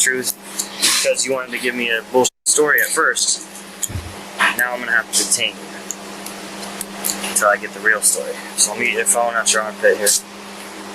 truth because you wanted to give me a bullshit story at first. Now I'm gonna have to detain you until I get the real story. So let me get your phone out your armpit here.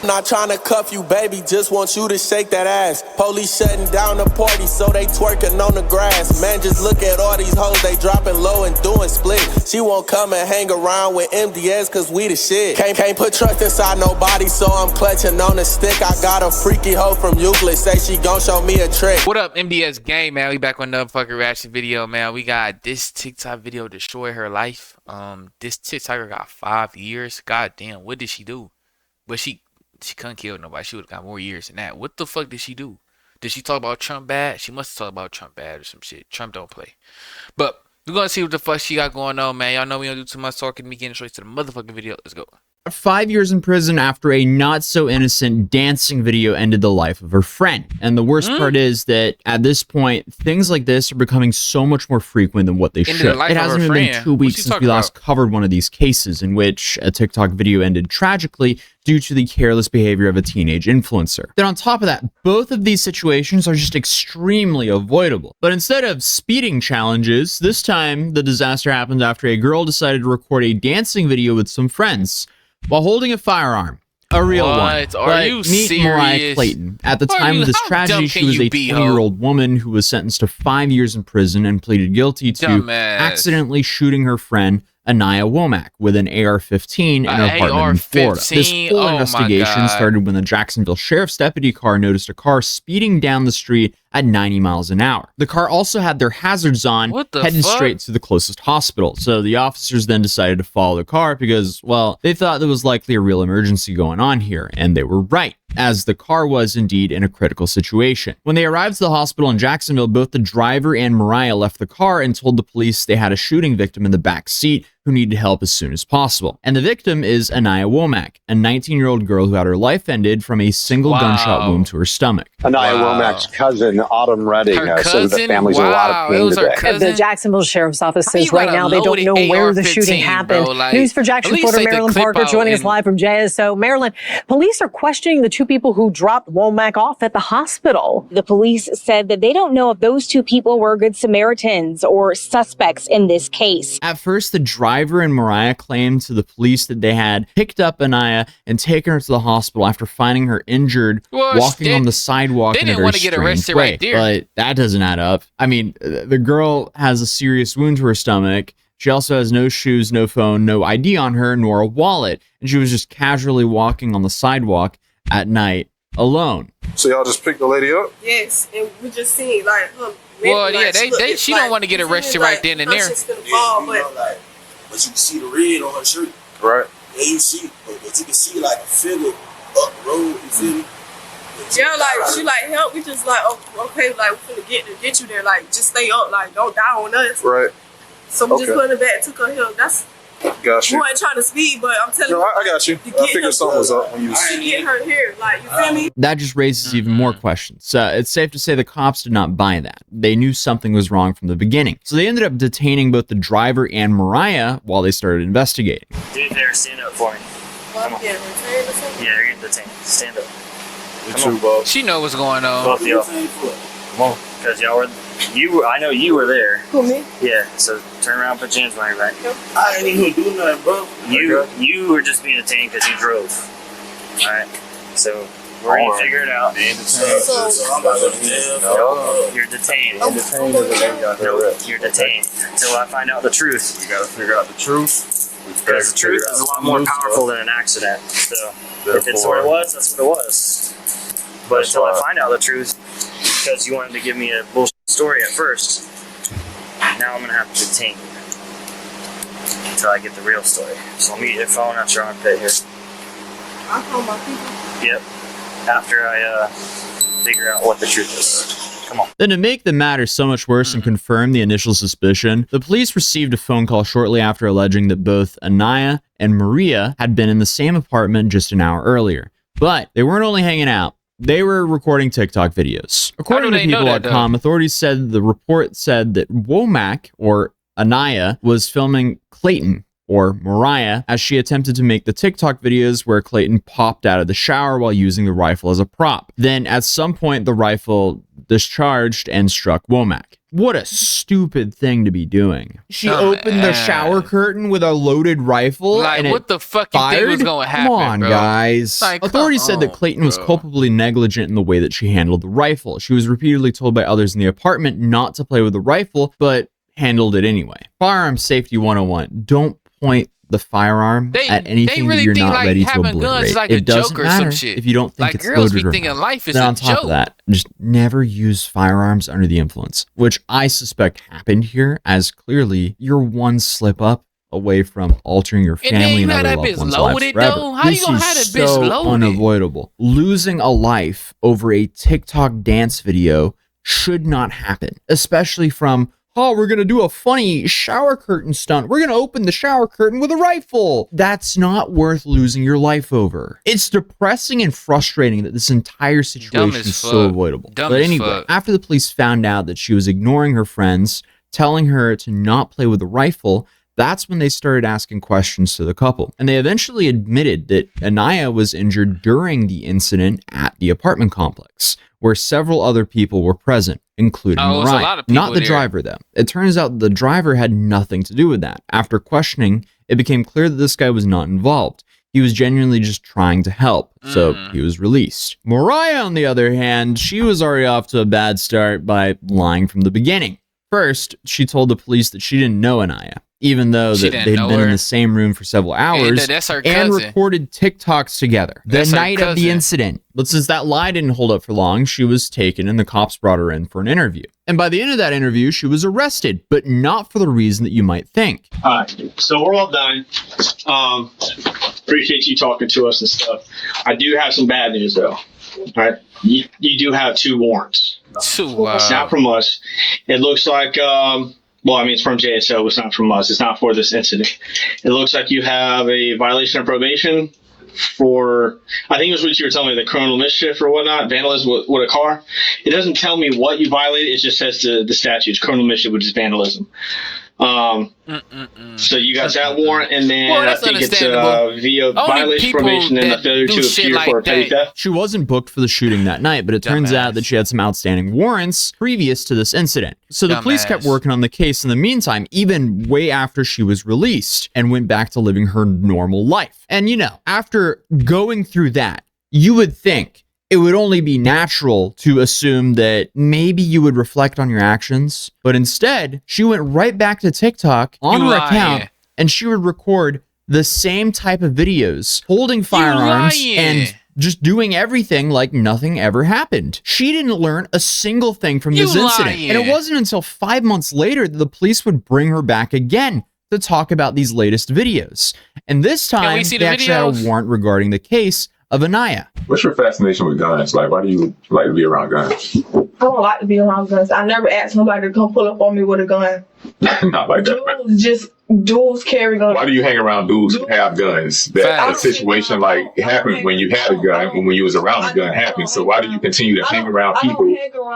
Not trying to cuff you, baby, just want you to shake that ass. Police shutting down the party, so they twerking on the grass. Man, just look at all these hoes, they dropping low and doing split. She won't come and hang around with MDS, cause we the shit. Can't put trust inside nobody, so I'm clutching on the stick. I got a freaky hoe from Euclid, say she gon' show me a trick. What up, MDS gang, man? We back with another fucking reaction video, man. We got this TikTok video destroy her life. This TikToker got 5 years. God damn, what did she do? But she couldn't kill nobody. She would have got more years than that. What the fuck did she do? Did she talk about Trump bad? She must have talked about Trump bad or some shit. Trump don't play. But we're gonna see what the fuck she got going on, man. Y'all know we don't do too much talking. Me getting straight to the motherfucking video. Let's go. 5 years in prison after a not so innocent dancing video ended the life of her friend. And the worst part is that at this point, things like this are becoming so much more frequent than what they should. It hasn't even been 2 weeks since we last covered one of these cases in which a TikTok video ended tragically due to the careless behavior of a teenage influencer. Then on top of that, both of these situations are just extremely avoidable. But instead of speeding challenges, this time the disaster happened after a girl decided to record a dancing video with some friends while holding a firearm. A real one. Are you meet serious? Mariah Clayton. At the time of this tragedy, she was a 20-year-old woman who was sentenced to 5 years in prison and pleaded guilty to accidentally shooting her friend Anaya Womack with an AR-15 in her apartment in Florida. This full investigation started when the Jacksonville Sheriff's deputy car noticed a car speeding down the street at 90 miles an hour. The car also had their hazards on, heading straight to the closest hospital. So the officers then decided to follow the car because, well, they thought there was likely a real emergency going on here, and they were right, as the car was indeed in a critical situation. When they arrived to the hospital in Jacksonville, both the driver and Mariah left the car and told the police they had a shooting victim in the back seat who needed help as soon as possible. And the victim is Anaya Womack, a 19-year-old girl who had her life ended from a single gunshot wound to her stomach. Anaya Womack's cousin, Autumn Redding, said the family's in a lot of pain today. The Jacksonville Sheriff's Office says right now they don't know where the shooting happened. News for Jackson, Florida, Marilyn Parker joining us live from JSO. Marilyn, police are questioning the two people who dropped Womack off at the hospital. The police said that they don't know if those two people were Good Samaritans or suspects in this case. At first, the driver and Mariah claimed to the police that they had picked up Anaya and taken her to the hospital after finding her injured walking on the sidewalk in a very strange way. But that doesn't add up. I mean, the girl has a serious wound to her stomach. She also has no shoes, no phone, no ID on her, nor a wallet. And she was just casually walking on the sidewalk at night alone. So y'all just picked the lady up? Yes, and we just seen like her. Well, yeah, she don't want to get arrested right then and there. But you can see the red on her shirt. Right. Yeah, you see, but you can see like a figure up the road, you feel me? Yeah, like she like help. We just like okay, like we finna get you there. Like just stay up, like don't die on us. Right. So we just put her back, took her here. That's. Got you. We ain't trying to speed, but I'm telling you. I got you. I figured something was up when you get her here. Like you feel me? That just raises even more questions. It's safe to say the cops did not buy that. They knew something was wrong from the beginning. So they ended up detaining both the driver and Mariah while they started investigating. Dude, there, stand up for me. Come on. Yeah, you're getting detained. Stand up. You too, Bob. She know what's going on. Both of y'all. Come on. Because y'all were, I know you were there. Who, me? Yeah, so turn around, put your hands behind your back. I ain't even do nothing, bro. You were just being detained because you drove. Alright, so we're going to figure it out. No, you're detained. No, you're detained until I find out the truth. We got to figure out the truth. Because the truth is a lot more powerful than an accident. So if it's what it was, that's what it was. But until I find out the truth, because you wanted to give me a bullshit story at first, now I'm going to have to detain you until I get the real story. So let me get your phone out your armpit here. I call my people. Yep. After I figure out what the truth is. Come on. Then to make the matter so much worse and confirm the initial suspicion, the police received a phone call shortly after alleging that both Anaya and Maria had been in the same apartment just an hour earlier. But they weren't only hanging out. They were recording TikTok videos. According to People.com, authorities said the report said that Womack, or Anaya, was filming Clayton, or Mariah, as she attempted to make the TikTok videos where Clayton popped out of the shower while using the rifle as a prop. Then at some point, the rifle discharged and struck Womack. What a stupid thing to be doing. She opened the shower curtain with a loaded rifle. Like, and what the fuck you think was going to happen, Come on, bro? guys. Like, Authorities said that Clayton was culpably negligent in the way that she handled the rifle. She was repeatedly told by others in the apartment not to play with the rifle, but handled it anyway. Firearm safety 101. Don't point the firearm at anything that you're not ready to obliterate. Like it doesn't matter if you don't think it's loaded or not. Life is then on top of that, just never use firearms under the influence, which I suspect happened here, as clearly you're one slip up away from altering your family and other loved ones' lives forever. How you gonna have that bitch loaded? Unavoidable. Losing a life over a TikTok dance video should not happen, especially from, oh, we're going to do a funny shower curtain stunt. We're going to open the shower curtain with a rifle. That's not worth losing your life over. It's depressing and frustrating that this entire situation is so avoidable. But anyway, after the police found out that she was ignoring her friends, telling her to not play with a rifle, that's when they started asking questions to the couple. And they eventually admitted that Anaya was injured during the incident at the apartment complex, where several other people were present, including Mariah. Not the driver, though. It turns out the driver had nothing to do with that. After questioning, it became clear that this guy was not involved. He was genuinely just trying to help, so he was released. Mariah, on the other hand, she was already off to a bad start by lying from the beginning. First, she told the police that she didn't know Anaya, even though that they'd been in the same room for several hours and recorded TikToks together the night of the incident. But since that lie didn't hold up for long, she was taken and the cops brought her in for an interview. And by the end of that interview, she was arrested, but not for the reason that you might think. All right, so we're all done. Appreciate you talking to us and stuff. I do have some bad news, though. All right, you do have 2 warrants. It's not from us. It looks like, well, I mean, it's from JSO. It's not from us. It's not for this incident. It looks like you have a violation of probation for, I think it was what you were telling me, the criminal mischief or whatnot, vandalism with a car. It doesn't tell me what you violated. It just says the statutes, criminal mischief, which is vandalism. So you got that warrant, and then I think it's via violation probation and a failure to appear for a petty theft. She wasn't booked for the shooting that night, but it turns out that she had some outstanding warrants previous to this incident. So the police kept working on the case in the meantime, even way after she was released, and went back to living her normal life. And you know, after going through that, you would think it would only be natural to assume that maybe you would reflect on your actions. But instead, she went right back to TikTok on her account, and she would record the same type of videos, holding firearms and just doing everything like nothing ever happened. She didn't learn a single thing from this incident. And it wasn't until 5 months later that the police would bring her back again to talk about these latest videos. And this time, they actually had a warrant regarding the case of Anaya. What's your fascination with guns? Like, why do you like to be around guns? I don't like to be around guns. I never asked nobody to come pull up on me with a gun. Not like that. Dudes carry guns. Why do you hang around dudes who have guns? That a situation like happened when you had a gun, and when you was around the gun happened. So why do you continue to hang around people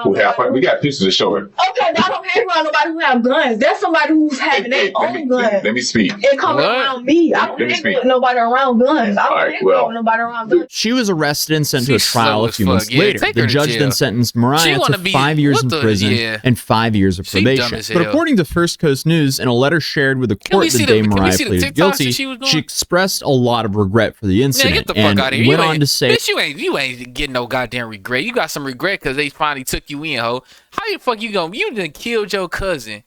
who have? We got pictures to show it. Okay, I don't hang around nobody who have guns. That's somebody who's having their own gun. Let me speak. It coming around me. I don't hang with nobody around guns. I don't hang with nobody around guns. She was arrested and sent to a trial a few months later. The judge then sentenced Mariah to 5 years in prison and 5 years of probation. But according to First Coast News, in a letter shared with the court the day Mariah pleaded guilty, she expressed a lot of regret for the incident and went on to say, "Bitch, you ain't getting no goddamn regret. You got some regret because they finally took you in, ho. How the fuck you gonna? You done killed your cousin,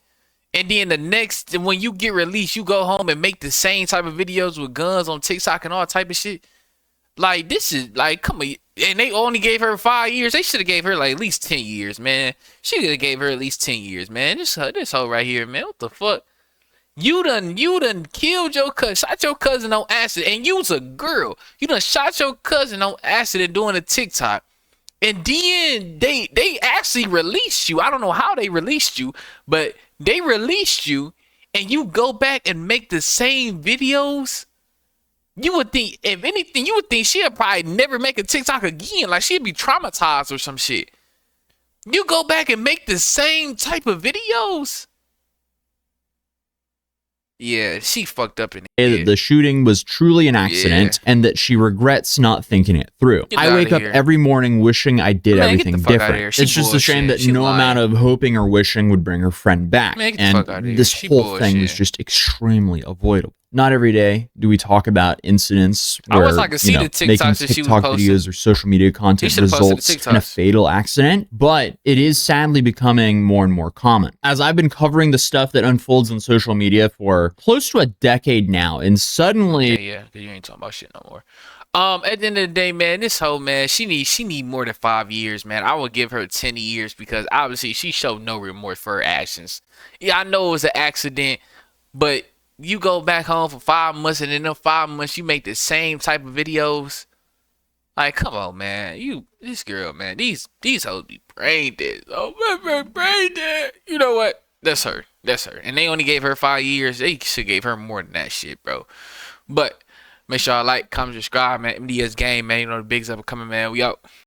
and then the next when you get released, you go home and make the same type of videos with guns on TikTok and all type of shit. Like this is like, come on." And they only gave her 5 years. They should have gave her like at least 10 years, man. She could have gave her at least 10 years, man. This hoe right here, man. What the fuck? You done killed your cousin, shot your cousin on acid, and you's a girl. You done shot your cousin on acid and doing a TikTok. And then they actually released you. I don't know how they released you, but they released you, and you go back and make the same videos. You would think, if anything, you would think she'd probably never make a TikTok again. Like she'd be traumatized or some shit. You go back and make the same type of videos. Yeah, she fucked up in it. That the shooting was truly an accident and that she regrets not thinking it through. I wake up every morning wishing I did everything different. It's just a shame that no amount of hoping or wishing would bring her friend back. And this whole thing was just extremely avoidable. Not every day do we talk about incidents where making TikTok videos or social media content results in a fatal accident, but it is sadly becoming more and more common. As I've been covering the stuff that unfolds on social media for close to a decade now, and suddenly... Yeah, you ain't talking about shit no more. At the end of the day, man, this whole man, she need more than 5 years, man. I would give her 10 years because obviously she showed no remorse for her actions. Yeah, I know it was an accident, but you go back home for 5 months and in them 5 months you make the same type of videos. Like, come on, man. This girl, man, these hoes be brain dead. Oh, man, brain dead. You know what? That's her. And they only gave her 5 years. They should gave her more than that shit, bro. But make sure y'all like, comment, subscribe, man. MDS Game, man. You know the bigs up coming, man. We out.